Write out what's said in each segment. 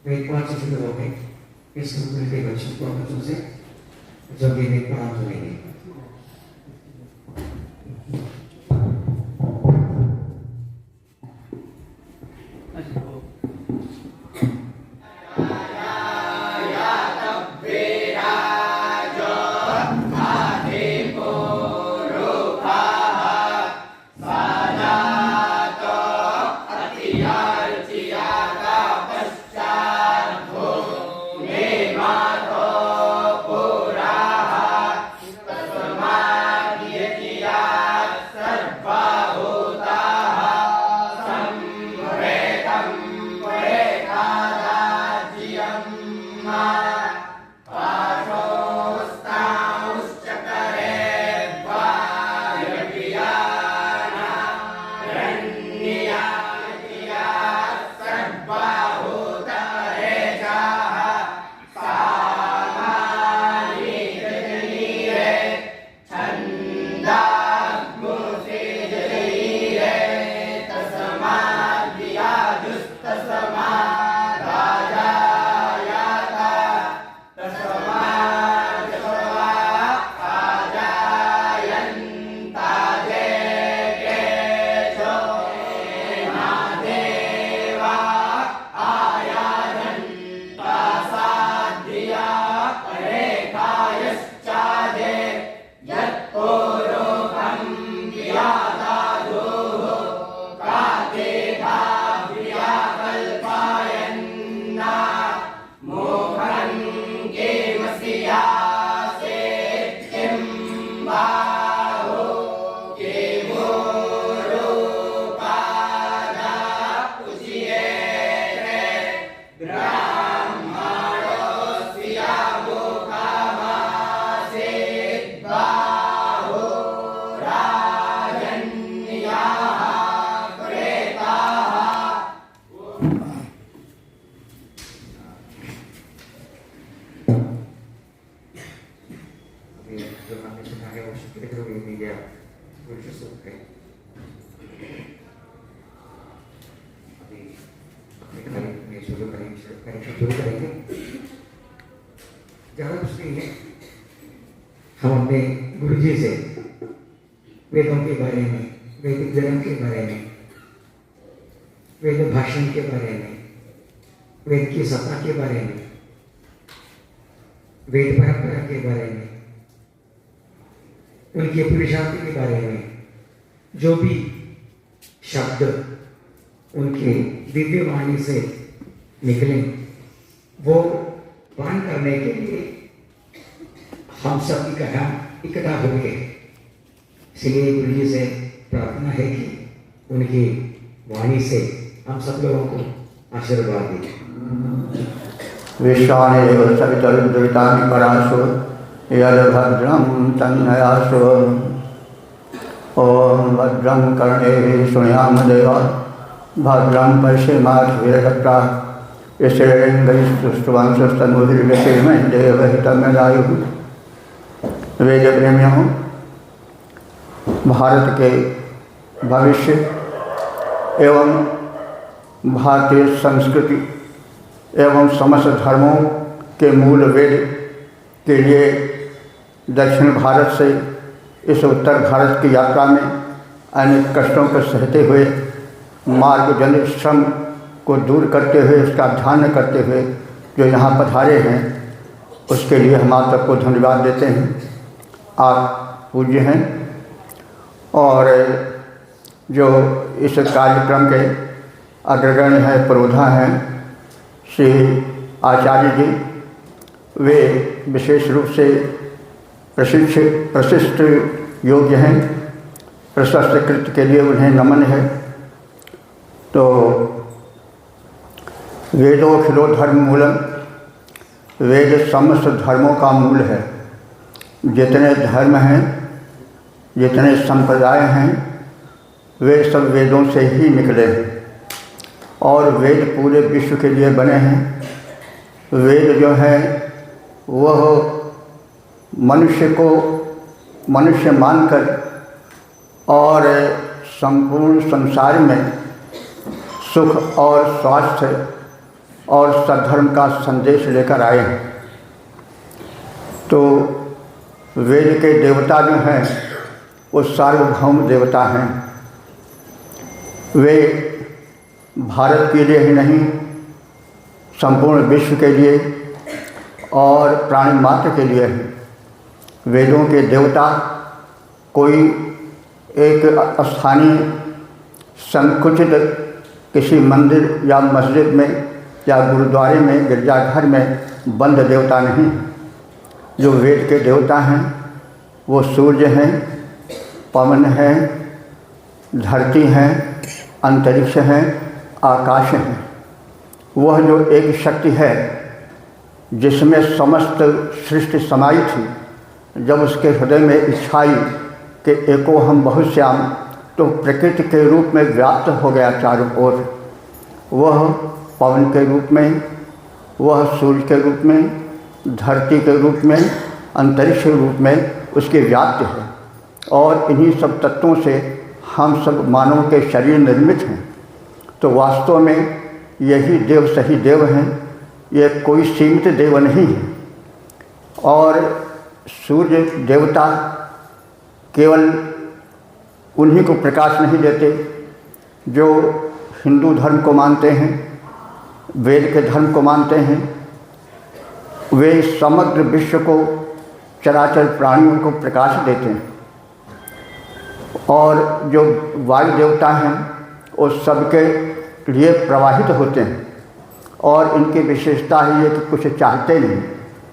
वेद 5 से शुरू हो गए। इस स्कूल के बच्चों को बच्चों से जब ये वेद पढ़ा सुनेंगे। हम अपने गुरुजी से वेदों के बारे में, वैदिक धर्म के बारे में, वेद भाषण के बारे में, वेद की सत्ता के बारे में, वेद परंपरा के बारे में, उनके पुरुषार्थ के बारे में, जो भी शब्द उनके दिव्य वाणी से निकले वो पान करने के लिए हम सब इकट्ठा हो गए। इसलिए गुरु जी से प्रार्थना है कि उनकी वाणी से हम सब लोगों को आशीर्वाद दें। विश्वानेव सवितरुद्रितानि पराशु यद्भद्रं तन्नयासु। ॐ भद्रं कर्णेभिः शृणुयाम देवा भद्रं पश्येमाक्षभिर्यजत्राः यस्येन्द्रैस्तुष्टुवांशस्तनूभिर्व्यसेमहि देवहितमेदायुः। वेद प्रेमियों, भारत के भविष्य एवं भारतीय संस्कृति एवं समस्त धर्मों के मूल वेद के लिए दक्षिण भारत से इस उत्तर भारत की यात्रा में अनेक कष्टों को सहते हुए, मार्गजनित श्रम को दूर करते हुए, उसका ध्यान करते हुए जो यहाँ पधारे हैं, उसके लिए हम आप सबको धन्यवाद देते हैं। आप पूज्य हैं और जो इस कार्यक्रम के अग्रगण्य हैं, पुरोधा हैं श्री आचार्य जी, वे विशेष रूप से प्रशिष्ट योग्य हैं। प्रशस्त कृत्य के लिए उन्हें नमन है। तो वेदोखिलो धर्म मूलम, वेद समस्त धर्मों का मूल है। जितने धर्म हैं, जितने संप्रदाय हैं, वे सब वेदों से ही निकले हैं और वेद पूरे विश्व के लिए बने हैं। वेद जो है वह मनुष्य को मनुष्य मानकर और संपूर्ण संसार में सुख और स्वास्थ्य और सद्धर्म का संदेश लेकर आए हैं। तो वेद के देवता जो हैं वो सार्वभौम देवता हैं। वे भारत के लिए ही नहीं, संपूर्ण विश्व के लिए और प्राणी मात्र के लिए हैं। वेदों के देवता कोई एक स्थानीय संकुचित किसी मंदिर या मस्जिद में या गुरुद्वारे में, गिरजाघर में बंद देवता नहीं। जो वेद के देवता हैं वो सूर्य हैं, पवन है, धरती है, अंतरिक्ष है, आकाश है। वह जो एक शक्ति है जिसमें समस्त सृष्टि समाई थी, जब उसके हृदय में इच्छा आई कि एको हम बहुश्याम, तो प्रकृति के रूप में व्याप्त हो गया चारों ओर। वह पवन के रूप में, वह सूर्य के रूप में, धरती के रूप में, अंतरिक्ष के रूप में उसकी व्याप्ति है। और इन्हीं सब तत्वों से हम सब मानव के शरीर निर्मित हैं। तो वास्तव में यही देव सही देव हैं, ये कोई सीमित देव नहीं है। और सूर्य देवता केवल उन्हीं को प्रकाश नहीं देते जो हिंदू धर्म को मानते हैं, वेद के धर्म को मानते हैं। वे समग्र विश्व को, चराचर प्राणियों को प्रकाश देते हैं। और जो वायु देवता हैं वो सबके लिए प्रवाहित होते हैं। और इनकी विशेषता ही है कि कुछ चाहते नहीं,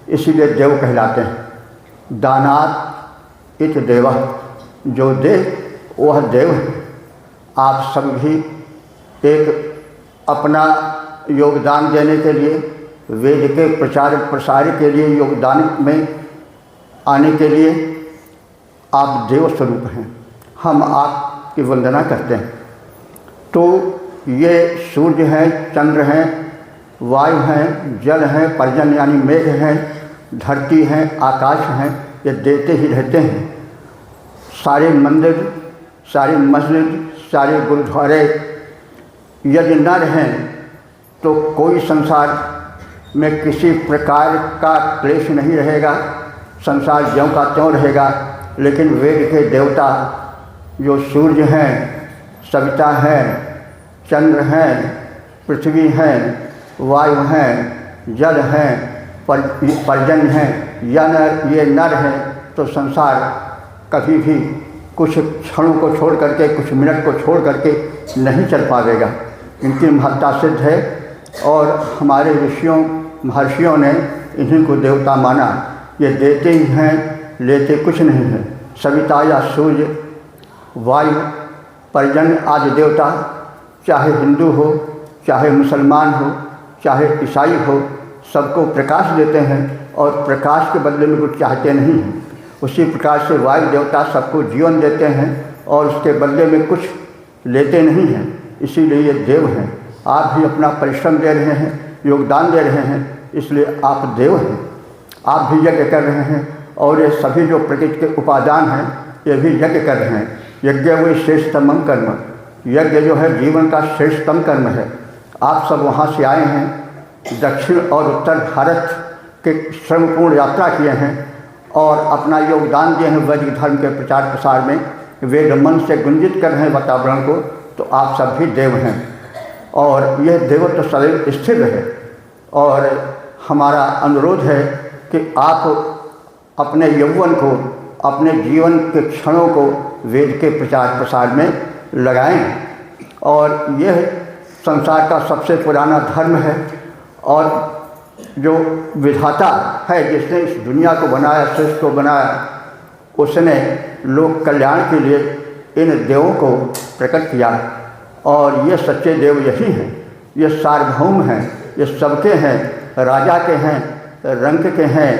इसीलिए देव कहलाते हैं। दानात् इत देवः, जो दे वह देव है। आप सब भी एक अपना योगदान देने के लिए, वेद के प्रचार प्रसार के लिए, योगदान में आने के लिए आप देव स्वरूप हैं। हम आपकी वंदना करते हैं। तो ये सूर्य हैं, चंद्र हैं, वायु हैं, जल हैं, पर्जन्य यानी मेघ हैं, धरती हैं, आकाश हैं, ये देते ही रहते हैं। सारे मंदिर, सारी मस्जिद, सारे गुरुद्वारे यदि न रहें तो कोई संसार में किसी प्रकार का क्लेश नहीं रहेगा, संसार ज्यों का त्यों रहेगा। लेकिन वेद के देवता जो सूर्य हैं, सविता हैं, चंद्र हैं, पृथ्वी हैं, वायु हैं, जल हैं, पर्जन्य हैं, ये नर हैं, तो संसार कभी भी कुछ क्षणों को छोड़ करके, कुछ मिनट को छोड़ करके नहीं चल पाएगा। इनकी महत्ता सिद्ध है और हमारे ऋषियों महर्षियों ने इन्हीं को देवता माना। ये देते ही हैं, लेते कुछ नहीं है। सविता या सूर्य, वायु, पर्जन्य आदि देवता चाहे हिंदू हो, चाहे मुसलमान हो, चाहे ईसाई हो, सबको प्रकाश देते हैं और प्रकाश के बदले में कुछ चाहते नहीं हैं। उसी प्रकार से वायु देवता सबको जीवन देते हैं और उसके बदले में कुछ लेते नहीं हैं, इसीलिए ये देव हैं। आप भी अपना परिश्रम दे रहे हैं, योगदान दे रहे हैं, इसलिए आप देव हैं। आप भी यज्ञ कर रहे हैं और ये सभी जो प्रकृति के उपादान हैं ये भी यज्ञ कर रहे हैं। यज्ञ वही श्रेष्ठतम कर्म, यज्ञ जो है जीवन का श्रेष्ठतम कर्म है। आप सब वहाँ से आए हैं, दक्षिण और उत्तर भारत के श्रमपूर्ण यात्रा किए हैं और अपना योगदान दिए हैं वैदिक धर्म के प्रचार प्रसार में। वेद मन से गुंजित कर रहे हैं वातावरण को, तो आप सब भी देव हैं और यह देवत्व तो सदैव स्थिर रहे। और हमारा अनुरोध है कि आप अपने यौवन को, अपने जीवन के क्षणों को वेद के प्रचार प्रसार में लगाएं। और यह संसार का सबसे पुराना धर्म है और जो विधाता है, जिसने इस दुनिया को बनाया, सृष्टि को बनाया, उसने लोक कल्याण के लिए इन देवों को प्रकट किया। और ये सच्चे देव यही हैं, ये सार्वभौम हैं, ये सबके हैं, राजा के हैं, रंग के हैं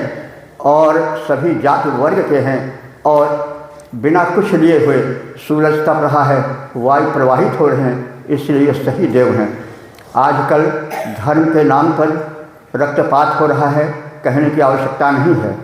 और सभी जाति वर्ग के हैं। और बिना कुछ लिए हुए सूरज तप रहा है, वायु प्रवाहित हो रहे हैं, इसलिए ये सही देव हैं। आजकल धर्म के नाम पर रक्तपात हो रहा है, कहने की आवश्यकता नहीं है।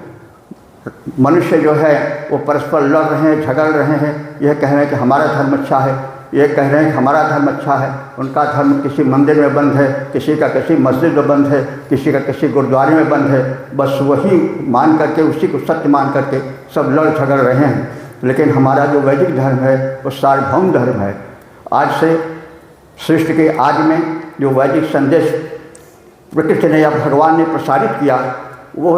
मनुष्य जो है वो परस्पर लड़ रहे हैं, झगड़ रहे हैं, यह कह रहे हैं कि हमारा धर्म अच्छा है, ये कह रहे हैं कि हमारा धर्म अच्छा है, उनका धर्म किसी मंदिर में बंद है, किसी का किसी मस्जिद में बंद है, किसी का किसी गुरुद्वारे में बंद है, बस वही मान करके, उसी को सत्य मान करके सब लड़ झगड़ रहे हैं। लेकिन हमारा जो वैदिक धर्म है वो सार्वभौम धर्म है। आज से सृष्टि के आदि में जो वैदिक संदेश प्रकृति ने या भगवान ने प्रसारित किया, वो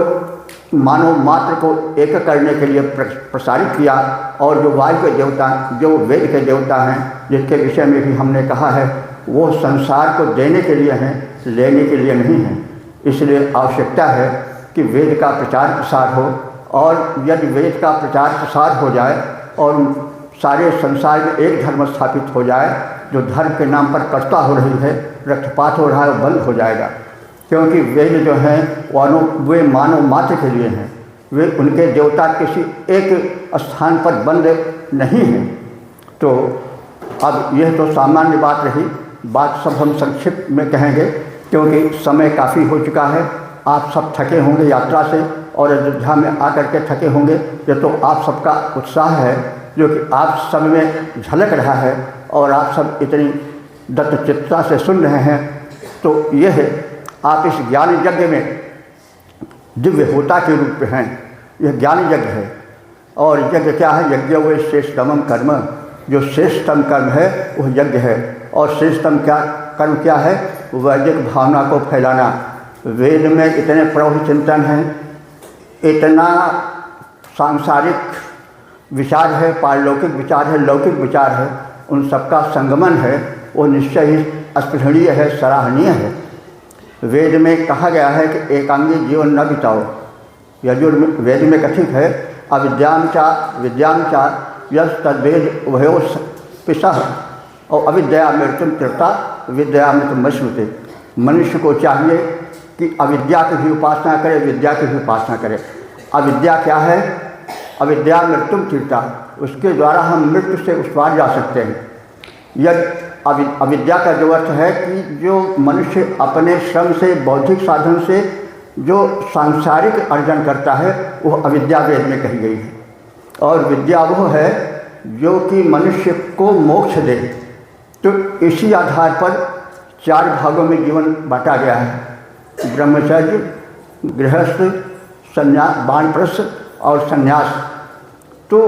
मानव मात्र को एक करने के लिए प्रसारित किया। और जो वायु के देवता, जो वेद के देवता हैं, जिसके विषय में भी हमने कहा है, वो संसार को देने के लिए हैं, लेने के लिए नहीं हैं। इसलिए आवश्यकता है कि वेद का प्रचार प्रसार हो, और यदि वेद का प्रचार प्रसार हो जाए और सारे संसार में एक धर्म स्थापित हो जाए, जो धर्म के नाम पर कटता हो रही है, रक्तपात हो रहा है, वो बंद हो जाएगा। क्योंकि वेद जो हैं वे मानव मात्र के लिए हैं, वे उनके देवता किसी एक स्थान पर बंद नहीं हैं। तो अब यह तो सामान्य बात रही, बात सब हम संक्षिप्त में कहेंगे क्योंकि समय काफ़ी हो चुका है। आप सब थके होंगे यात्रा से और अयोध्या में आकर के थके होंगे। ये तो आप सबका उत्साह है जो कि आप सब में झलक रहा है और आप सब इतनी दत्तचित्तता से सुन रहे हैं। तो यह आप इस ज्ञान यज्ञ में दिव्य होता के रूप में हैं। यह ज्ञान यज्ञ है। और यज्ञ क्या है? यज्ञ वो श्रेष्ठतम कर्म, जो श्रेष्ठतम कर्म है वह यज्ञ है। और श्रेष्ठतम कर्म क्या है? वैदिक भावना को फैलाना। वेद में इतने प्रौढ़ चिंतन हैं, इतना सांसारिक विचार है, पारलौकिक विचार है, लौकिक विचार है, उन सबका संगमन है, वो निश्चय ही स्पृहणीय है, सराहनीय है। वेद में कहा गया है कि एकांगी जीवन न बिताओ। यजुर्वेद में कथित है अविद्याम चा यस तद्वेद उभयो पिसह और अविद्या मृत्युम तीर्था विद्या मृत्युम मश्नुते। मनुष्य को चाहिए कि अविद्या की भी उपासना करे, विद्या की भी उपासना करे। अविद्या क्या है? अविद्या मृत्युम तीर्था, उसके द्वारा हम मृत्यु से उस पार जा सकते हैं। यदि अविद्या का जो अर्थ है कि जो मनुष्य अपने श्रम से, बौद्धिक साधन से जो सांसारिक अर्जन करता है, वह अविद्या वेद में कही गई है। और विद्या वो है जो कि मनुष्य को मोक्ष दे। तो इसी आधार पर 4 भागों में जीवन बांटा गया है: ब्रह्मचर्य, गृहस्थ, संन्यास, वानप्रस्थ और संन्यास। तो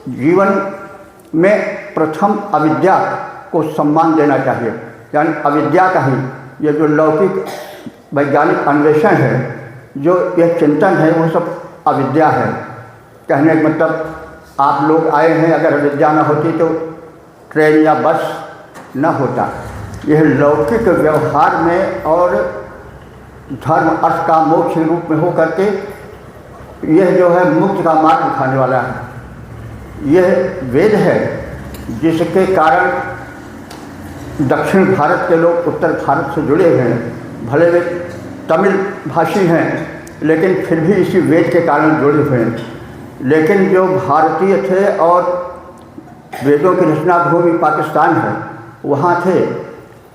जीवन में प्रथम अविद्या को सम्मान देना चाहिए। यानी अविद्या का ही ये जो लौकिक वैज्ञानिक अन्वेषण है, जो यह चिंतन है, वो सब अविद्या है। कहने का मतलब आप लोग आए हैं, अगर अविद्या न होती तो ट्रेन या बस न होता। यह लौकिक व्यवहार में और धर्म अर्थ का मोक्ष रूप में हो करके यह जो है मुक्ति का मार्ग दिखाने वाला है। यह वेद है जिसके कारण दक्षिण भारत के लोग उत्तर भारत से जुड़े हुए हैं। भले वे तमिल भाषी हैं, लेकिन फिर भी इसी वेद के कारण जुड़े हुए हैं। लेकिन जो भारतीय थे और वेदों की रचना भूमि पाकिस्तान है, वहाँ थे,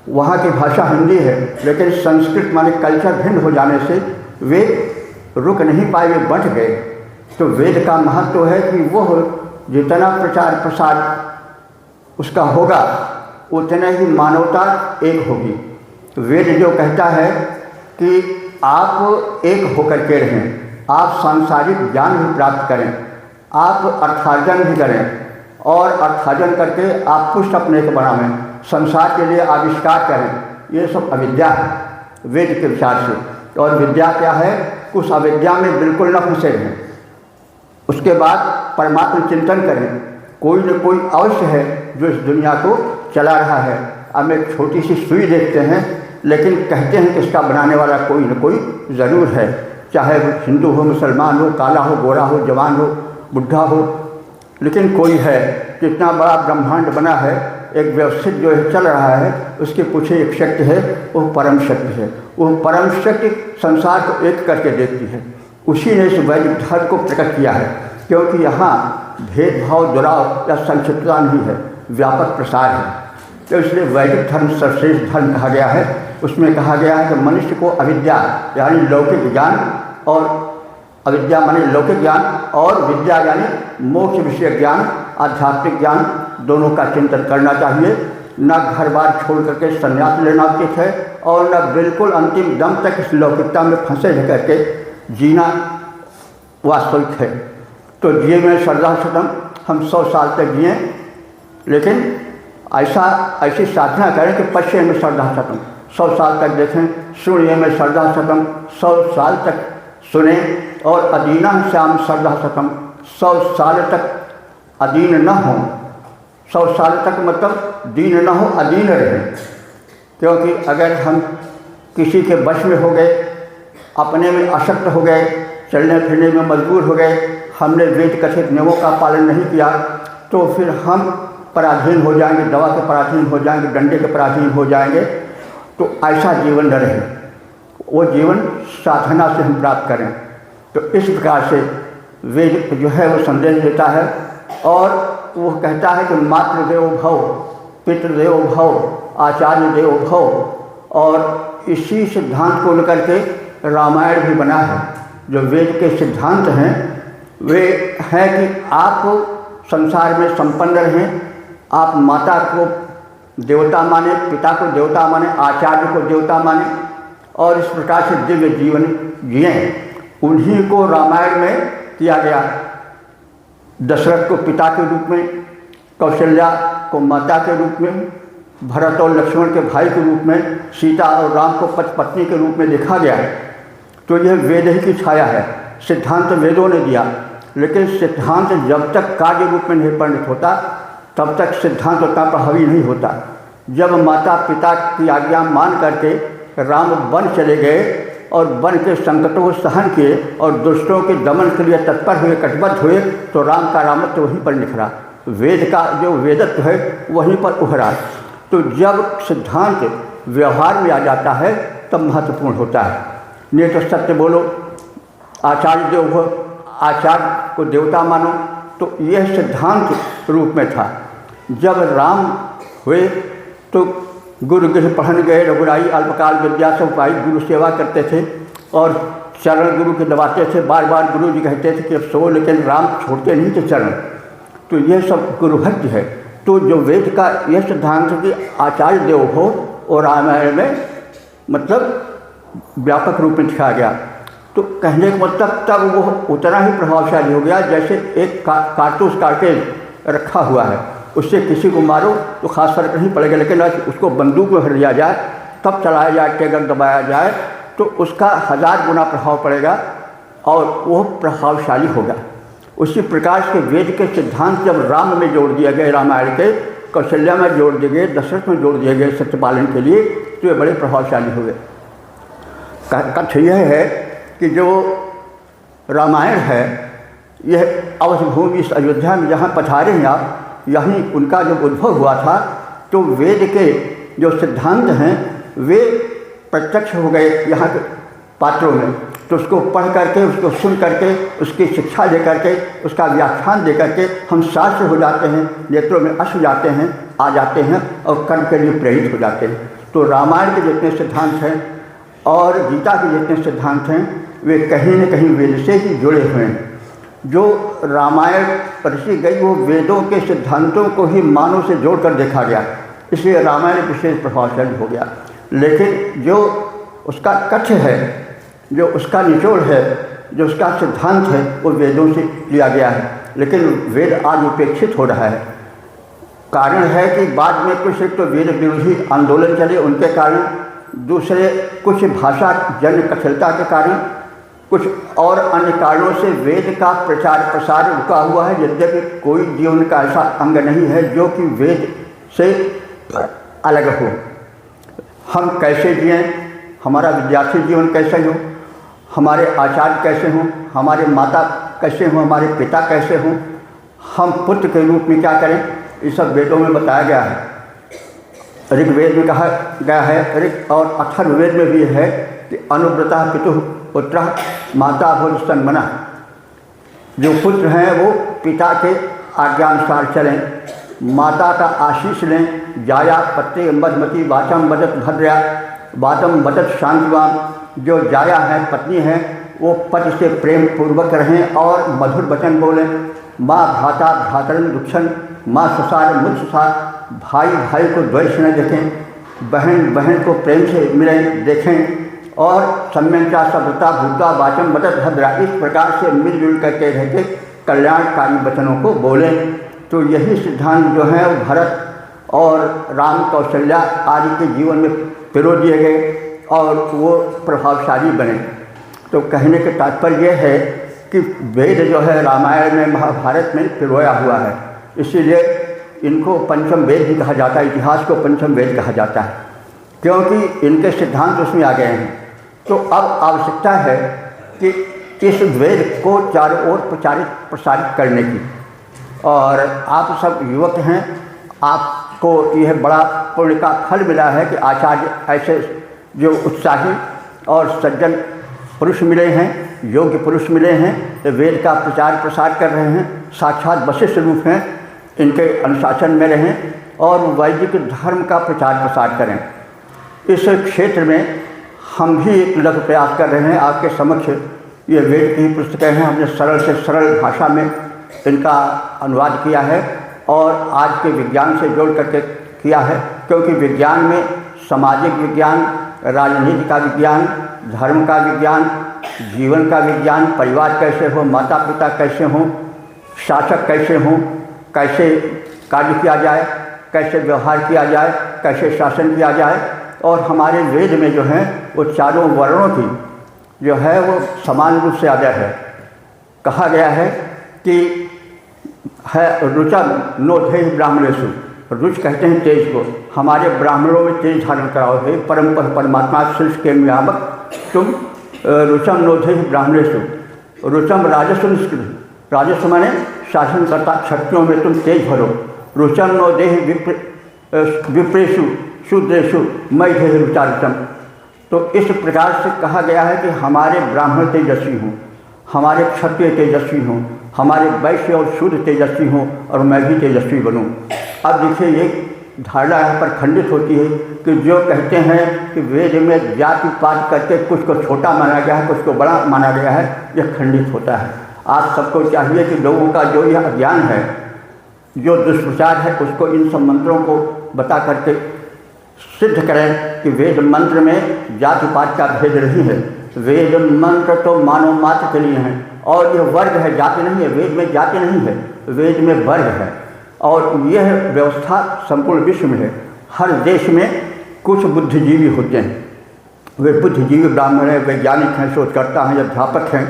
वहाँ की भाषा हिंदी है, लेकिन संस्कृत माने कल्चर भिन्न हो जाने से वे रुक नहीं पाए, वे बंट गए। तो वेद का महत्व है कि वो जितना प्रचार प्रसार उसका होगा, उतना ही मानवता एक होगी। वेद जो कहता है कि आप एक होकर के रहें, आप सांसारिक ज्ञान भी प्राप्त करें, आप अर्थार्जन भी करें, और अर्थार्जन करके आप पुष्ट अपने को बनावें, संसार के लिए आविष्कार करें। ये सब अविद्या है वेद के विचार से। और विद्या क्या है? उस अविद्या में बिल्कुल न फंसे रहें। उसके बाद परमात्मा चिंतन करें। कोई न कोई अवश्य है जो इस दुनिया को चला रहा है। अब एक छोटी सी सुई देखते हैं, लेकिन कहते हैं कि इसका बनाने वाला कोई न कोई ज़रूर है। चाहे वो हिंदू हो, मुसलमान हो, काला हो, गोरा हो, जवान हो, बुढ़ा हो, लेकिन कोई है। कितना बड़ा ब्रह्मांड बना है, एक व्यवस्थित जो है चल रहा है, उसके पीछे एक शक्ति है, वो परम शक्ति है। वो परम शक्ति संसार को एक करके देखती है। उसी ने इस वैदिक धर्म को प्रकट किया है, क्योंकि यहाँ भेदभाव, दुराव या संक्षिप्तता नहीं है, व्यापक प्रसार है। तो इसलिए वैदिक धर्म सर्वश्रेष्ठ धर्म कहा गया है। उसमें कहा गया है कि मनुष्य को अविद्या यानी लौकिक ज्ञान, और अविद्या माने लौकिक ज्ञान, और विद्या यानी मोक्ष विषय ज्ञान, आध्यात्मिक ज्ञान दोनों का चिंतन करना चाहिए। न घर बार छोड़ करके संन्यास लेना उचित है और न बिल्कुल अंतिम दम तक इस लौकिकता में फंसे रह करके जीना वास्तविक है। तो जिए में श्रद्धा सतम, हम 100 साल तक जिए, लेकिन ऐसी साधना करें कि पश्य में श्रद्धा सतम, 100 साल तक देखें। सुनिए में श्रद्धा सतम, 100 साल तक सुने। और अदीना श्याम श्रद्धा सतम, 100 साल तक अधीन न हो। 100 साल तक मतलब दीन न हो, अधीन रहे। क्योंकि अगर हम किसी के वश में हो गए, अपने में आसक्त हो गए, चलने फिरने में मजबूर हो गए, हमने वेद कथित नियमों का पालन नहीं किया, तो फिर हम पराधीन हो जाएंगे, दवा के पराधीन हो जाएंगे, डंडे के पराधीन हो जाएंगे। तो ऐसा जीवन न रहे, वो जीवन साधना से हम प्राप्त करें। तो इस प्रकार से वेद जो है वो संदेश देता है और वो कहता है कि मातृदेवो भव, पितृदेवो भव, आचार्य देवो भव। और इसी सिद्धांत को लेकर के रामायण भी बना है। जो वेद के सिद्धांत हैं वे हैं कि आप संसार में संपन्न रहें, आप माता को देवता माने, पिता को देवता माने, आचार्य को देवता माने और इस प्रकार से दिव्य जीवन जिएं। उन्हीं को रामायण में किया गया। दशरथ को पिता के रूप में, कौशल्या को माता के रूप में, भरत और लक्ष्मण के भाई के रूप में, सीता और राम को पत्नी के रूप में देखा गया है। तो यह वेद ही की छाया है। सिद्धांत वेदों ने दिया, लेकिन सिद्धांत जब तक कार्य रूप में नहीं परिणत होता तब तक सिद्धांत उतना प्रभावी नहीं होता। जब माता पिता की आज्ञा मान करके राम वन चले गए और वन के संकटों को सहन किए और दुष्टों के दमन के लिए तत्पर हुए, कटिबद्ध हुए, तो राम का रामत्व वहीं पर निखरा। वेद का जो वेदत्व है वहीं पर उभरा। तो जब सिद्धांत व्यवहार में आ जाता है तब महत्वपूर्ण होता है। नहीं तो सत्य बोलो, आचार्य देव हो, आचार्य को देवता मानो, तो यह सिद्धांत रूप में था। जब राम हुए तो गुरु गृह पढ़न गए, रघुराई अल्पकाल विद्या सब पाई, गुरु सेवा करते थे और चरण गुरु के दबाते थे। बार बार गुरु जी कहते थे कि अब सो, लेकिन राम छोड़ते नहीं थे चरण। तो यह सब गुरुभक्ति है। तो जो वेद का यह सिद्धांत है कि आचार्य देव हो, और रामायण में मतलब व्यापक रूप में दिखाया गया। तो कहने का मतलब तब वो उतना ही प्रभावशाली हो गया जैसे एक कारतूस कार्टेज रखा हुआ है, उससे किसी को मारो तो खास फर्क नहीं पड़ेगा, लेकिन उसको बंदूक में भर लिया जाए, तब चलाया जाए, ट्रिगर दबाया जाए, तो उसका 1000 गुना प्रभाव पड़ेगा और वो प्रभावशाली होगा। उसी प्रकार के वेद के सिद्धांत जब राम में जोड़ दिया गया, रामायण के कौशल्या में जोड़ दिए गए, दशरथ में जोड़ दिए गए सत्यपालन के लिए, तो ये बड़े प्रभावशाली हो गए। कथ्य यह है कि जो रामायण है यह अवध भूमि, इस अयोध्या में जहाँ पधारे हैं आप, यहीं उनका जब उद्भव हुआ था, तो वेद के जो सिद्धांत हैं वे प्रत्यक्ष हो गए यहाँ के पात्रों में। तो उसको पढ़ करके, उसको सुन करके, उसकी शिक्षा दे करके, उसका व्याख्यान दे करके हम शास्त्र हो जाते हैं, नेत्रों में अश्रु जाते हैं, आ जाते हैं और कर्म के लिए प्रेरित हो जाते हैं। तो रामायण के जितने सिद्धांत हैं और गीता के जितने सिद्धांत हैं वे कहीं न कहीं वेद से ही जुड़े हुए हैं। जो रामायण रची गई वो वेदों के सिद्धांतों को ही मानव से जोड़कर देखा गया, इसलिए रामायण विशेष प्रभावशाली हो गया। लेकिन जो उसका कथ्य है, जो उसका निचोड़ है, जो उसका सिद्धांत है, वो वेदों से लिया गया है। लेकिन वेद आज उपेक्षित हो रहा है। कारण है कि बाद में कुछ एक तो वेद विरोधी आंदोलन चले, उनके कारण, दूसरे कुछ भाषा जन्य कठिनता के कारण, कुछ और अन्य कारणों से वेद का प्रचार प्रसार रुका हुआ है। यद्यपि कोई जीवन का ऐसा अंग नहीं है जो कि वेद से अलग हो। हम कैसे जिएं, हमारा विद्यार्थी जीवन कैसे हो, हमारे आचार्य कैसे हों, हमारे माता कैसे हों, हमारे पिता कैसे हों, हम पुत्र के रूप में क्या करें, ये सब वेदों में बताया गया है। ऋग्वेद में कहा गया है, ऋग और अथर्ववेद में भी है कि अनुव्रता पितुः पुत्रः माता भोज सन्मना। जो पुत्र हैं वो पिता के आज्ञानुसार चलें, माता का आशीष लें। जाया पत्ते मधुमती वाचम वदत भद्रया वाचम वदत शांतिवान। जो जाया है, पत्नी है, वो पति से प्रेम पूर्वक रहें और मधुर वचन बोलें। माँ भाता भ्रातरन दुक्षण, माँ सुसार मुझ सुसार, भाई भाई को द्वेष न देखें, बहन बहन को प्रेम से मिलें देखें, और सम्यंता सभ्यता भूता वाचम मदद भद्रा, इस प्रकार से मिलजुल करके रहते कल्याणकारी वचनों को बोलें। तो यही सिद्धांत जो है वो भरत और राम कौशल्या आदि के जीवन में पिरो दिए गए और वो प्रभावशाली बने। तो कहने के तात्पर्य यह है कि वेद जो है रामायण में महाभारत में पिरोया हुआ है, इसीलिए इनको पंचम वेद भी कहा जाता है, इतिहास को पंचम वेद कहा जाता है, क्योंकि इनके सिद्धांत उसमें आ गए हैं। तो अब आवश्यकता है कि इस वेद को चारों ओर प्रसारित करने की। और आप सब युवक हैं, आपको यह बड़ा पुण्य का फल मिला है कि आचार्य ऐसे जो उत्साही और सज्जन पुरुष मिले हैं, योग्य पुरुष मिले हैं, वेद का प्रचार प्रसार कर रहे हैं, साक्षात वशिष्ठ रूप हैं, इनके अनुशासन में रहें और वैदिक धर्म का प्रचार प्रसार करें। इस क्षेत्र में हम भी एक लघु प्रयास कर रहे हैं। आपके समक्ष ये वेद की पुस्तकें हैं, हमने सरल से सरल भाषा में इनका अनुवाद किया है और आज के विज्ञान से जोड़ करके किया है, क्योंकि विज्ञान में सामाजिक विज्ञान, राजनीति का विज्ञान, धर्म का विज्ञान, जीवन का विज्ञान, परिवार कैसे हो, माता पिता कैसे हों, शासक कैसे हों, कैसे कार्य किया जाए, कैसे व्यवहार किया जाए, कैसे शासन किया जाए, और हमारे वेद में जो है वो चारों वर्णों की जो है वो समान रूप से आदर है। कहा गया है कि है रुचम नोधे ब्राह्मणेषु, रुच कहते हैं तेज को, हमारे ब्राह्मणों में तेज धारण कराओ, हे परमात्मा सृष्टि के नियामक तुम रुचम नोधे ब्राह्मणेषु, रुचम राजस्व निष्कृत, राजस्व माने शासनकर्ता क्षत्रियों में तुम तेज भरो, रुचम नोधे विप्रेषु शूद्रेषु मई थे रुचारितम। तो इस प्रकार से कहा गया है कि हमारे ब्राह्मण तेजस्वी हों, हमारे क्षत्रिय तेजस्वी हों, हमारे वैश्य और शूद्र तेजस्वी हों और मैं भी तेजस्वी बनूं। अब देखिए ये धारणा यहाँ पर खंडित होती है कि जो कहते हैं कि वेद में जाति पात करके कुछ को छोटा माना गया है, कुछ को बड़ा माना गया है, यह खंडित होता है। आप सबको चाहिए कि लोगों का जो यह अज्ञान है, जो दुष्प्रचार है, उसको इन सब मंत्रों को बता करके सिद्ध करें कि वेद मंत्र में जाति पात का भेद नहीं है। वेद मंत्र तो मानव मात्र के लिए हैं और यह वर्ग है, जाति नहीं है। वेद में जाति नहीं है, वेद में वर्ग है और यह व्यवस्था संपूर्ण विश्व में है। हर देश में कुछ बुद्धिजीवी होते हैं, वे बुद्धिजीवी ब्राह्मण हैं, वैज्ञानिक हैं, शोधकर्ता हैं, अध्यापक हैं।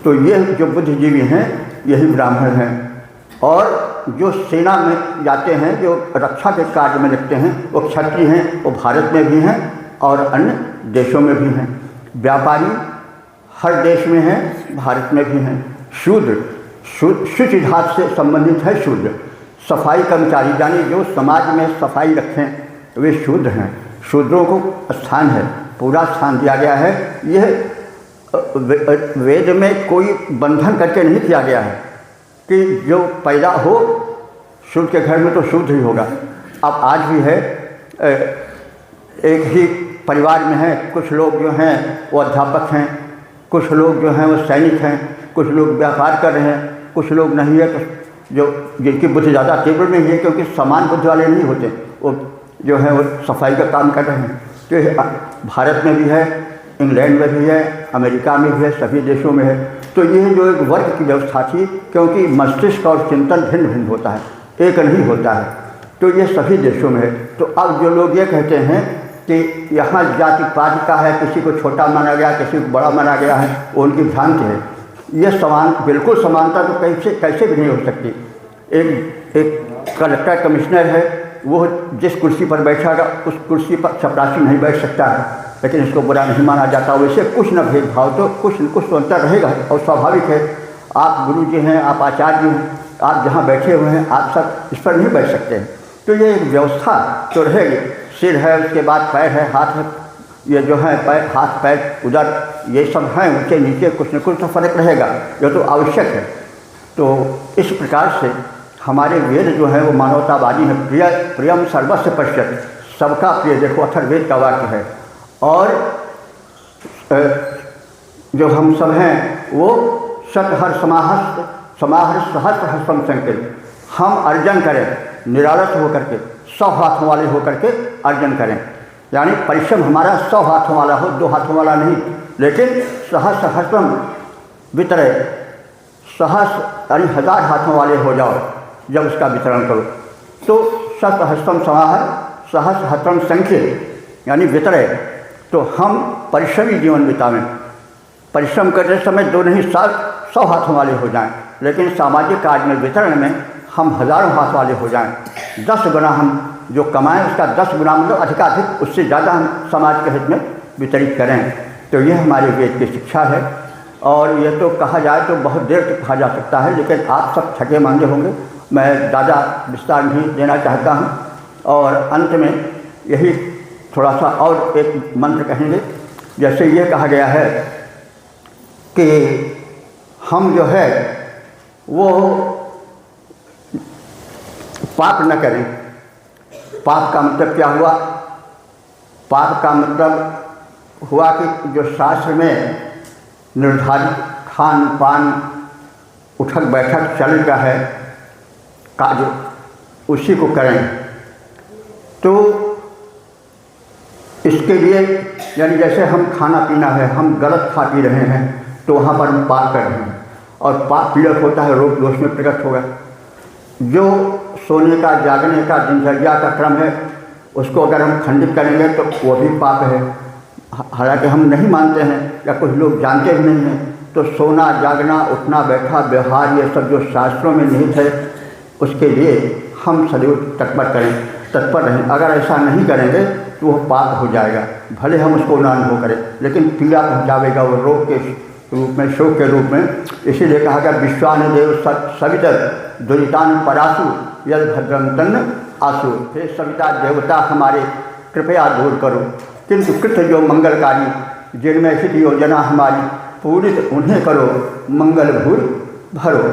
तो ये जो बुद्धिजीवी हैं यही ब्राह्मण हैं। और जो सेना में जाते हैं, जो रक्षा के कार्य में लगते हैं, वो क्षत्रिय हैं, वो भारत में भी हैं और अन्य देशों में भी हैं। व्यापारी हर देश में हैं, भारत में भी हैं। शूद्र शुचि धात से संबंधित है। शूद्र सफाई कर्मचारी, यानी जो समाज में सफाई रखें वे शूद्र हैं। शूद्रों को स्थान है, पूरा स्थान दिया गया है। यह वेद में कोई बंधन करके नहीं किया गया है कि जो पैदा हो शूद्र के घर में तो शूद्र ही होगा। अब आज भी है, एक ही परिवार में है, कुछ लोग जो हैं वो अध्यापक हैं, कुछ लोग जो हैं वो सैनिक हैं, कुछ लोग व्यापार कर रहे हैं, कुछ लोग नहीं है, तो जो जिनकी बुद्धि ज़्यादा तीव्र नहीं है, क्योंकि समान बुद्धि वाले नहीं होते, वो जो है वो सफाई का काम कर रहे हैं। तो भारत में भी है, इंग्लैंड में भी है, अमेरिका में भी है, सभी देशों में है। तो यह जो एक वर्ग की व्यवस्था थी, क्योंकि मस्तिष्क और चिंतन भिन्न भिन्न होता है, एक नहीं होता है, तो ये सभी देशों में है। तो अब जो लोग ये कहते हैं कि यहाँ जाति पात का है, किसी को छोटा माना गया, किसी को बड़ा माना गया है, वो उनकी भ्रांति है। यह बिल्कुल समानता तो कैसे भी नहीं हो सकती। एक कलेक्टर कमिश्नर है, वो जिस कुर्सी पर बैठा उस कुर्सी पर चपरासी नहीं बैठ सकता है, लेकिन इसको बुरा नहीं माना जाता। वैसे कुछ न भेदभाव तो कुछ तो अंतर रहेगा और स्वाभाविक है। आप गुरु जी हैं, आप आचार्य हैं, आप जहाँ बैठे हुए हैं आप सब इस पर नहीं बैठ सकते हैं। तो ये एक व्यवस्था तो रहेगी। सिर है, उसके बाद पैर है, हाथ है, ये जो है पैर, हाथ पैर, उधर ये सब हैं, ऊँचे नीचे कुछ न कुछ तो फर्क रहेगा, यह तो आवश्यक है। तो इस प्रकार से हमारे वेद जो है वो मानवतावादी है। प्रियम सर्वस्य पश्यत, सबका प्रिय, देखो अथर्ववेद का वाक्य है। और जो हम सब हैं वो सतहर समाहर सहस्र हर्षम संकृत, हम अर्जन करें, निरालस होकर के, 100 हाथों वाले होकर के अर्जन करें। यानी परिश्रम हमारा 100 हाथों वाला हो, 2 हाथों वाला नहीं, लेकिन सहस्रम वितरे, यानी 1000 हाथों वाले हो जाओ जब उसका वितरण करो। तो सहस्रम समाहर सहस्रम संख्य यानी वितरे, तो हम परिश्रमी जीवन बितावें। परिश्रम करते समय 2 नहीं 100 हाथों वाले हो जाएं, लेकिन सामाजिक कार्य में वितरण में हम हज़ारों हाथ वाले हो जाएं। 10 गुना हम जो कमाएं उसका 10 गुना मतलब अधिकाधिक, उससे ज़्यादा हम समाज के हित में वितरित करें। तो यह हमारे वेद की शिक्षा है। और यह तो कहा जाए तो बहुत देर तक कहा जा सकता है, लेकिन आप सब थके मांगे होंगे, मैं ज़्यादा विस्तार नहीं देना चाहता हूँ। और अंत में यही थोड़ा सा और एक मंत्र कहेंगे। जैसे ये कहा गया है कि हम जो है वो पाप न करें। पाप का मतलब क्या हुआ? पाप का मतलब हुआ कि जो शास्त्र में निर्धारित खान पान, उठक बैठक चल रहा है कार्य, उसी को करें। तो इसके लिए यानी जैसे हम खाना पीना है, हम गलत खा पी रहे हैं तो वहाँ पर हम पाप कर रहे हैं, और पाप पीड़क होता है, रोग दोष में प्रकट होगा। जो सोने का, जागने का, दिनचर्या का क्रम है, उसको अगर हम खंडित करेंगे तो वो भी पाप है। हालांकि हम नहीं मानते हैं या कुछ लोग जानते भी नहीं हैं, तो सोना, जागना, उठना बैठा व्यवहार, ये सब जो शास्त्रों में निहित है, उसके लिए हम सदैव तत्पर रहें। अगर ऐसा नहीं करेंगे तो वह पाप हो जाएगा, भले हम उसको ना अनुभव करें, लेकिन पीड़ा पहुँचावेगा वो रोग के रूप में, शोक के रूप में। इसीलिए कहा गया विश्वान देव सवितर दुरितान परासु यद भद्रम तन्न आसु। हे सविता देवता हमारे कृपया दूर करो, किंतु कृत जो मंगलकारी जिनमें हित योजना हमारी पूरित उन्हें करो, मंगल भूर भरो।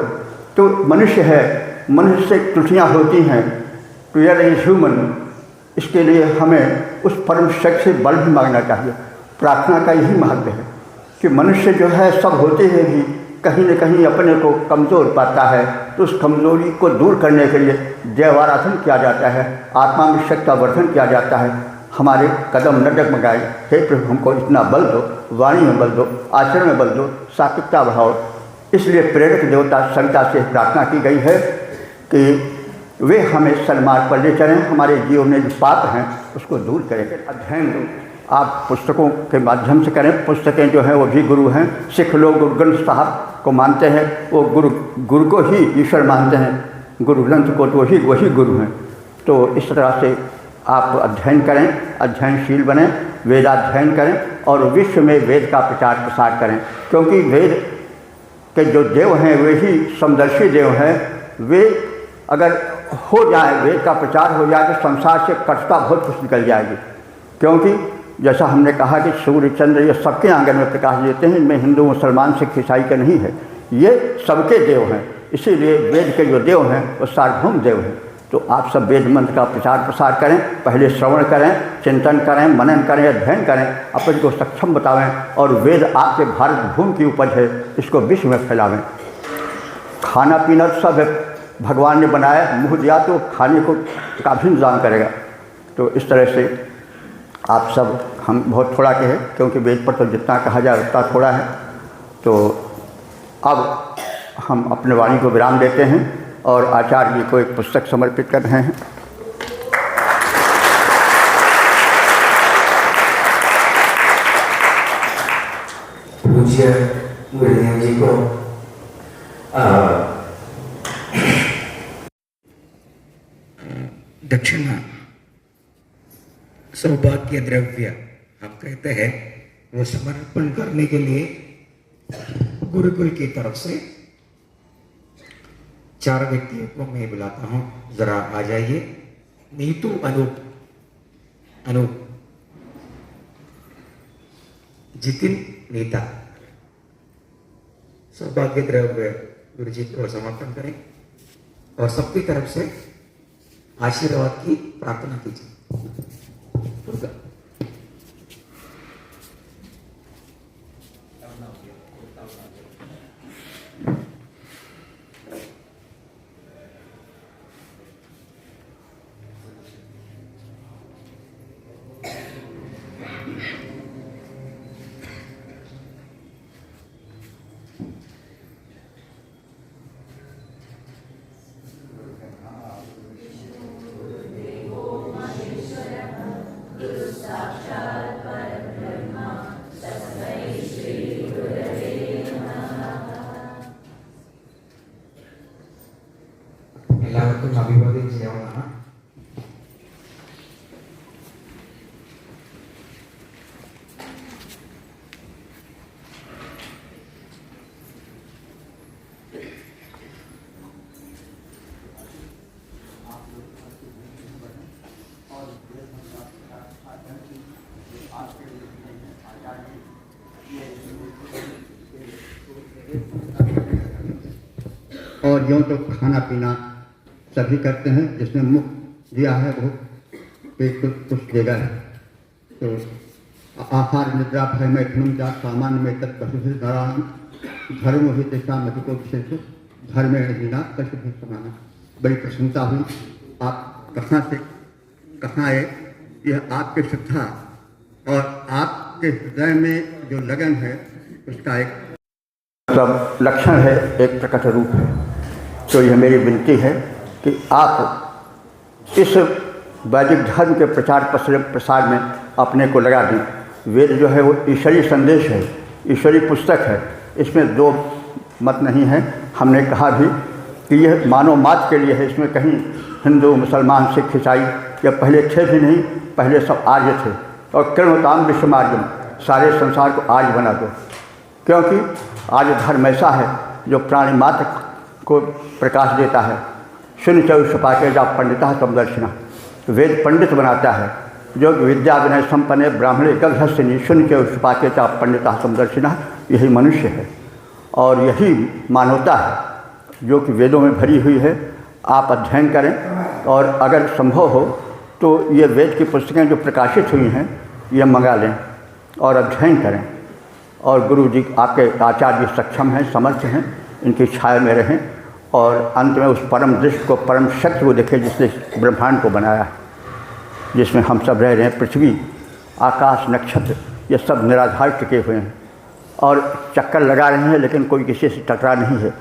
तो मनुष्य है, मनुष्य से त्रुटियाँ होती हैं, तो यह ह्यूमन, इसके लिए हमें उस परम शक्ति से बल भी मांगना चाहिए। प्रार्थना का यही महत्व है कि मनुष्य जो है सब होते हुए भी कहीं न कहीं अपने को कमज़ोर पाता है, तो उस कमज़ोरी को दूर करने के लिए देवाराधन किया जाता है, आत्मा में शक्ति का वर्धन किया जाता है। हमारे कदम न डगमगाए, हे प्रभु हमको इतना बल दो, वाणी में बल दो, आचरण में बल दो, सात्विकता बढ़ाओ। इसलिए प्रेरक देवता सविता से प्रार्थना की गई है कि वे हमें सन्मार्ग पर ले चलें, हमारे जीवन में जो पाप हैं उसको दूर करें। अध्ययन आप पुस्तकों के माध्यम से करें। पुस्तकें जो हैं वो भी गुरु हैं। सिख लोग गुरु ग्रंथ साहब को मानते हैं, वो गुरु को ही ईश्वर मानते हैं, गुरु ग्रंथ को तो वही गुरु हैं। तो इस तरह से आप अध्ययन करें, अध्ययनशील बनें, वेदाध्ययन करें और विश्व में वेद का प्रचार प्रसार करें। क्योंकि वेद के जो देव हैं वे ही समदर्शी देव हैं। वे अगर हो जाए, वेद का प्रचार हो जाए, तो संसार से कटुता बहुत कुछ निकल जाएगी। क्योंकि जैसा हमने कहा कि सूर्य चंद्र ये सबके आंगन में प्रकाश देते हैं, इनमें हिंदू मुसलमान सिख ईसाई के नहीं है, ये सबके देव हैं। इसीलिए वेद के जो देव हैं वो सार्वभौम देव हैं। तो आप सब वेद मंत्र का प्रचार प्रसार करें, पहले श्रवण करें, चिंतन करें, मनन करें, अध्ययन करें, अपन को सक्षम बतावें, और वेद आपके भारत भूमि की उपज है, इसको विश्व में फैलावें। खाना पीना सब भगवान ने बनाया, मुँह दिया तो खाने को का भी इंतजाम करेगा। तो इस तरह से आप सब, हम बहुत थोड़ा के हैं क्योंकि वेद पर तो जितना कहा जाए उतना थोड़ा है। तो अब हम अपने वाणी को विराम देते हैं और आचार्य जी को एक पुस्तक समर्पित कर रहे हैं। पूज्य गुरुदेव जी को दक्षिणा सौभाग्य द्रव्य हम कहते हैं, वो समर्पण करने के लिए गुरुकुल की तरफ से 4 व्यक्तियों को मैं बुलाता हूं, जरा आ जाइए। नीतू, अनूप, जितिन, नीता। सौभाग्य द्रव्य गुरु जी को समर्पण करें और सबकी तरफ से आशीर्वाद की प्रार्थना कीजिए। కొంచెం అభివాదించేవాళ్ళ और यूँ तो खाना पीना सभी करते हैं, जिसने मुख दिया है वो पेट को कुछ देगा है। तो आहार निद्रा भय मैथुनम जा सामान्य में तक पशु से नारायण धर्म ही दिशा मधु को विशेष धर्म में जीना कष्ट भी समाना। बड़ी प्रसन्नता हुई। आप कहाँ से कहाँ आए, यह आपकी श्रद्धा और आपके हृदय में जो लगन है उसका एक मतलब लक्षण है, एक प्रकट रूप है। तो यह मेरी विनती है कि आप इस वैदिक धर्म के प्रचार प्रसार में अपने को लगा दें। वेद जो है वो ईश्वरीय संदेश है, ईश्वरीय पुस्तक है, इसमें दो मत नहीं है। हमने कहा भी कि यह मानव मात्र के लिए है, इसमें कहीं हिंदू मुसलमान सिख ईसाई या पहले थे भी नहीं, पहले सब आर्य थे। और कर्मताम विश्वमार्गम, सारे संसार को आर्य बना दो, क्योंकि आर्य धर्म ऐसा है जो प्राणी मात्र को प्रकाश देता है। शून्य चौष्पाके जा पंडिता समदर्शिना, वेद पंडित बनाता है। जो विद्या विनय संपन्न ब्राह्मणे गलहस्तिनी शून्य चौष्पाके जा पंडिता समदर्शिना, यही मनुष्य है और यही मानवता है जो कि वेदों में भरी हुई है। आप अध्ययन करें और अगर संभव हो तो ये वेद की पुस्तकें जो प्रकाशित हुई हैं ये मंगा लें और अध्ययन करें। और गुरु जी आपके आचार्य जी सक्षम हैं, समर्थ हैं, इनकी छाया में रहें और अंत में उस परम दृष्टि को, परम शक्ति को देखें जिसने ब्रह्मांड को बनाया है, जिसमें हम सब रह रहे हैं। पृथ्वी, आकाश, नक्षत्र, ये सब निराधार टिके हुए हैं और चक्कर लगा रहे हैं, लेकिन कोई किसी से टकरा नहीं है।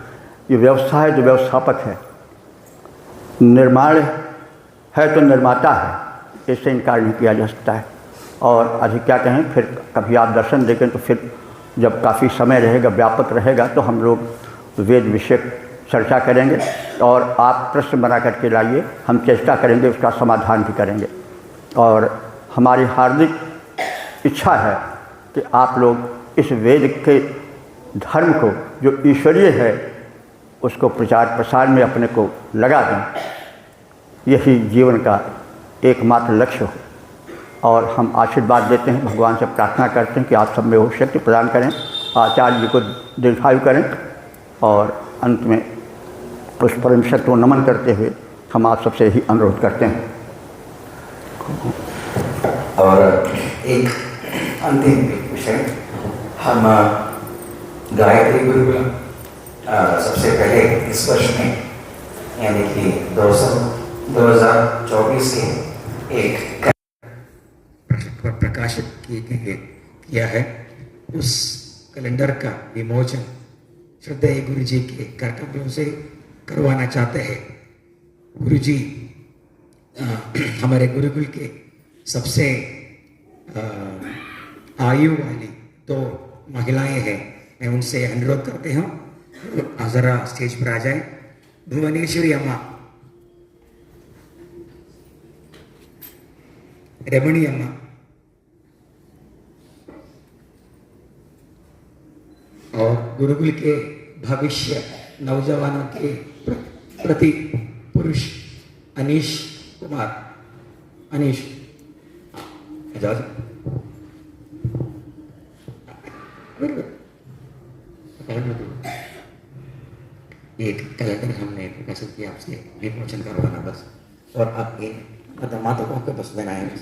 ये व्यवस्था है जो व्यवस्थापक है, निर्माण है तो निर्माता है, इससे इनकार नहीं किया जा सकता है। और अधिक क्या कहें, फिर कभी आप दर्शन देखें तो फिर जब काफ़ी समय रहेगा, व्यापक रहेगा, तो हम लोग वेद विषय चर्चा करेंगे और आप प्रश्न बना करके लाइए, हम चेष्टा करेंगे, उसका समाधान भी करेंगे। और हमारी हार्दिक इच्छा है कि आप लोग इस वेद के धर्म को जो ईश्वरीय है उसको प्रचार प्रसार में अपने को लगा दें, यही जीवन का एकमात्र लक्ष्य हो। और हम आशीर्वाद देते हैं, भगवान से प्रार्थना करते हैं कि आप सब में वो शक्ति प्रदान करें, आचार्य जी को दीर्घायु करें। और अंत में उस परम शक्ति को नमन करते हुए हम आप सबसे ही अनुरोध करते हैं। और एक अंतिम विषय, हम गायत्री गुरुकुल सबसे पहले इस वर्ष में यानी कि 2024 के एक प्रकाशित किया है। उस कैलेंडर का विमोचन श्रद्धेय गुरु जी के कर्तव्यों से करवाना चाहते हैं। गुरु जी हमारे गुरुकुल के सबसे आयु वाली दो महिलाएं हैं। मैं उनसे अनुरोध करते हूँ ज़रा स्टेज पर आ जाए। भुवनेश्वरी अम्मा, रमणी अम्मा, और गुरुकुल के भविष्य नौजवानों के प्रति पुरुष अनीश कुमार, अनीश एक कैलेंडर हमने प्रकाशित किया, आपसे विमोचन करवाना बस। और आपके मातकों को बस देना है बस।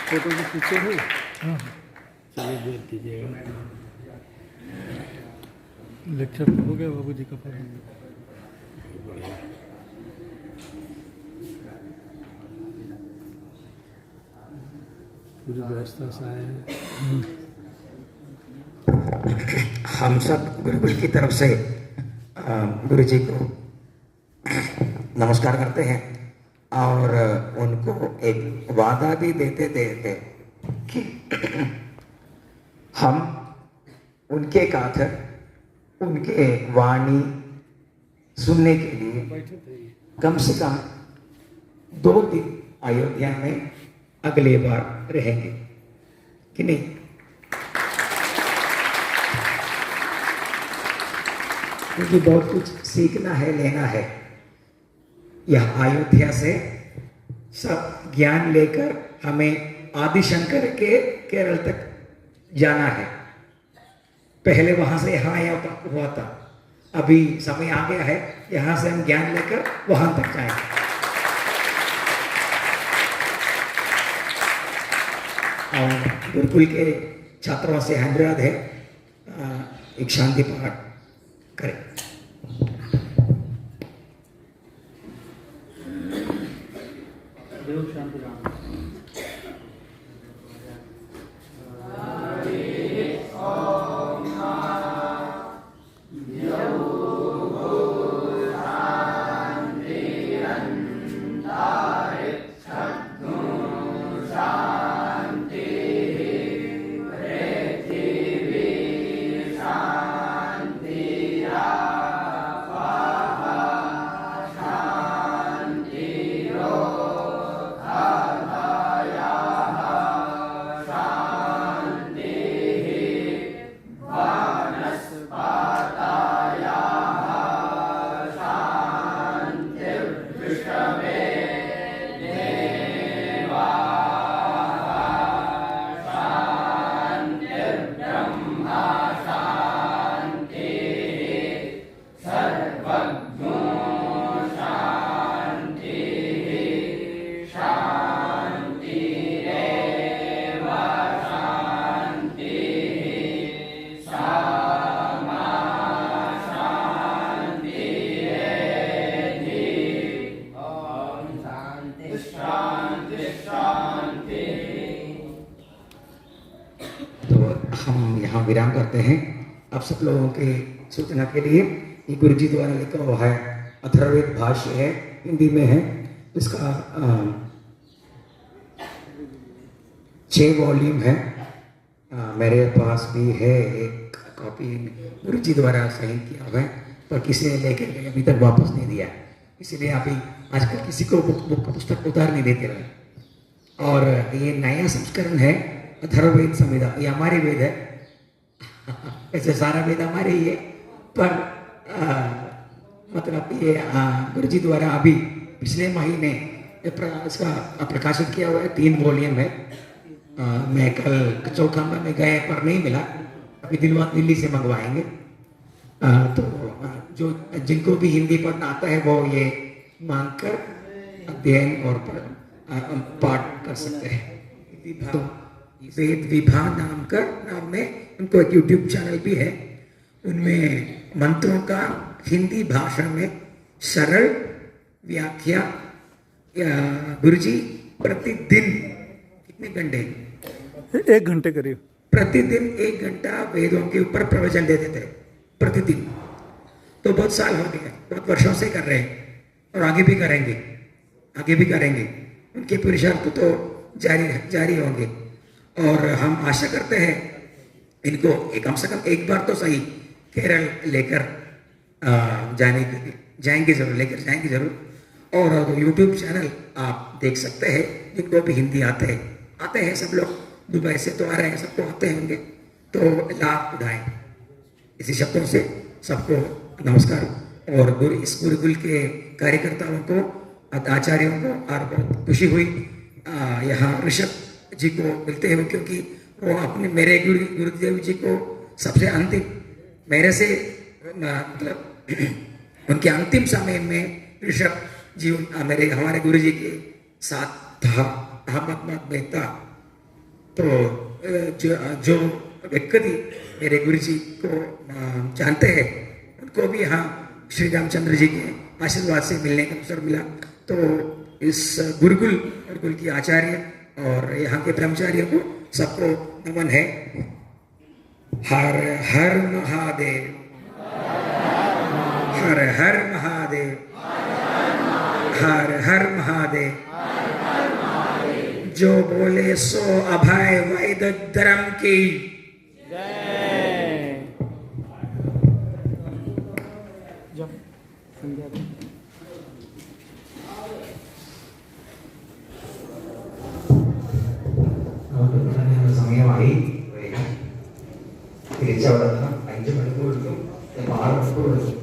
फोटो के पीछे है। चलिए भेज दीजिएगा। लेक्चर हो गया बाबू जी का पूरी व्यवस्था से आए हैं। हम सब गुरुकुल की तरफ से गुरु जी को नमस्कार करते हैं और उनको एक वादा भी देते थे कि हम उनके गाथा, उनके वाणी सुनने के लिए कम से कम 2 दिन अयोध्या में अगले बार रहेंगे कि नहीं। क्योंकि बहुत कुछ सीखना है, लेना है। यह अयोध्या से सब ज्ञान लेकर हमें आदिशंकर के केरल तक जाना है। पहले वहां से यहाँ आया हुआ था, अभी समय आ गया है यहाँ से हम ज्ञान लेकर वहां तक जाएंगे। और गुरुकुल के छात्रों से अनुरोध है एक शांति पाठ करें। हम यहाँ विराम करते हैं। अब सब लोगों के सूचना के लिए ये गुरु जी द्वारा लिखा हुआ है अथर्ववेद भाष्य है, हिंदी में है। इसका 6 वॉल्यूम है। मेरे पास भी है एक कॉपी, गुरु जी द्वारा साइन किया हुआ है, पर किसी ने लेकर के अभी तक वापस नहीं दिया, इसीलिए अभी आजकल किसी को बुक पुस्तक उधार नहीं देते रहे। और ये नया संस्करण है अथर्ववेद संहिता, ये हमारे वेद है। ऐसे सारा वेद हमारे ही है, पर मतलब ये गुरु जी द्वारा अभी पिछले महीने इसका प्रकाशित किया हुआ है। 3 वॉल्यूम है। मैं कल चौखामा में गए पर नहीं मिला, अभी दिल्ली से मंगवाएंगे। तो जो जिनको भी हिंदी पढ़ना आता है वो ये मांगकर अध्ययन और पाठ कर सकते हैं। तो वेद विभा नाम में उनको एक यूट्यूब चैनल भी है, उनमें मंत्रों का हिंदी भाषा में सरल व्याख्या गुरुजी प्रतिदिन कितने घंटे? 1 घंटे करीब प्रतिदिन 1 घंटा वेदों के ऊपर प्रवचन देते थे प्रतिदिन। तो बहुत साल हो गए, बहुत वर्षों से कर रहे हैं और आगे भी करेंगे। उनके पुरुषार्थ तो जारी होंगे और हम आशा करते हैं इनको कम से कम एक बार तो सही केरल लेकर जाएंगे जरूर। और यूट्यूब चैनल आप देख सकते हैं, जिनको भी हिंदी आते हैं सब लोग दुबई से तो आ रहे हैं, सबको आते होंगे, तो लाभ उठाएं। इसी शब्दों से सबको नमस्कार। और इस गुरुकुल के कार्यकर्ताओं को, आचार्यों को और बहुत खुशी हुई यहाँ ऋषभ जी को मिलते हुए, क्योंकि वो अपने मेरे गुरुदेव जी को सबसे अंतिम मेरे से मतलब उनके अंतिम समय में ऋषभ जी हमारे गुरु जी के साथ था, अहमदाबाद में था। तो जो व्यक्ति मेरे गुरु जी को जानते हैं, उनको भी यहाँ श्री रामचंद्र जी के आशीर्वाद से मिलने का अवसर मिला। तो इस गुरुकुल की आचार्य और यहाँ के ब्रह्मचारियों को सबको नमन है। हर हर महादेव, हर हर महादेव, हर हर महादेव। जो बोले सो अभय वैद धर्म की जय। जब संध्या സമയമായി തിരിച്ചവിടെ 5 മണിക്കൂർ എടുക്കും, 6 മണിക്കൂർ എടുക്കും.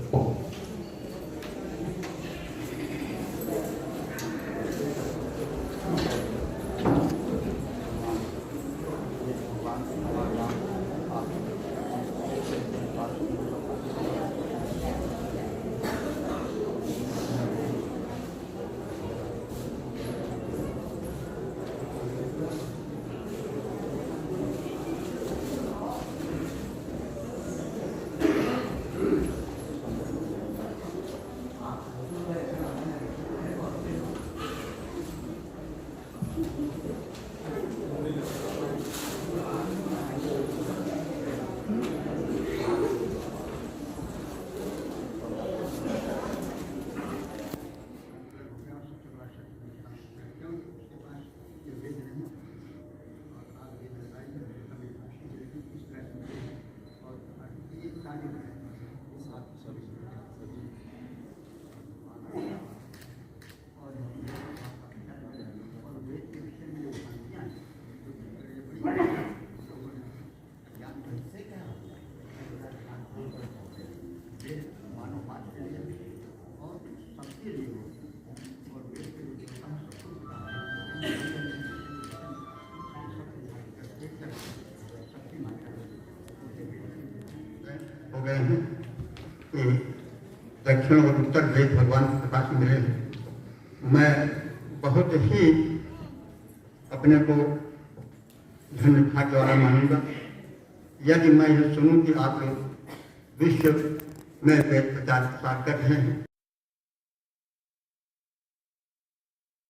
हो गए हैं कि दक्षिण और उत्तर वेद भगवान के प्रकाश मिले हैं। मैं बहुत ही अपने को धन्य भाग्य वाला मानूंगा यदि मैं यह सुनूं कि आप लोग विश्व में वेद प्रचार कर रहे हैं।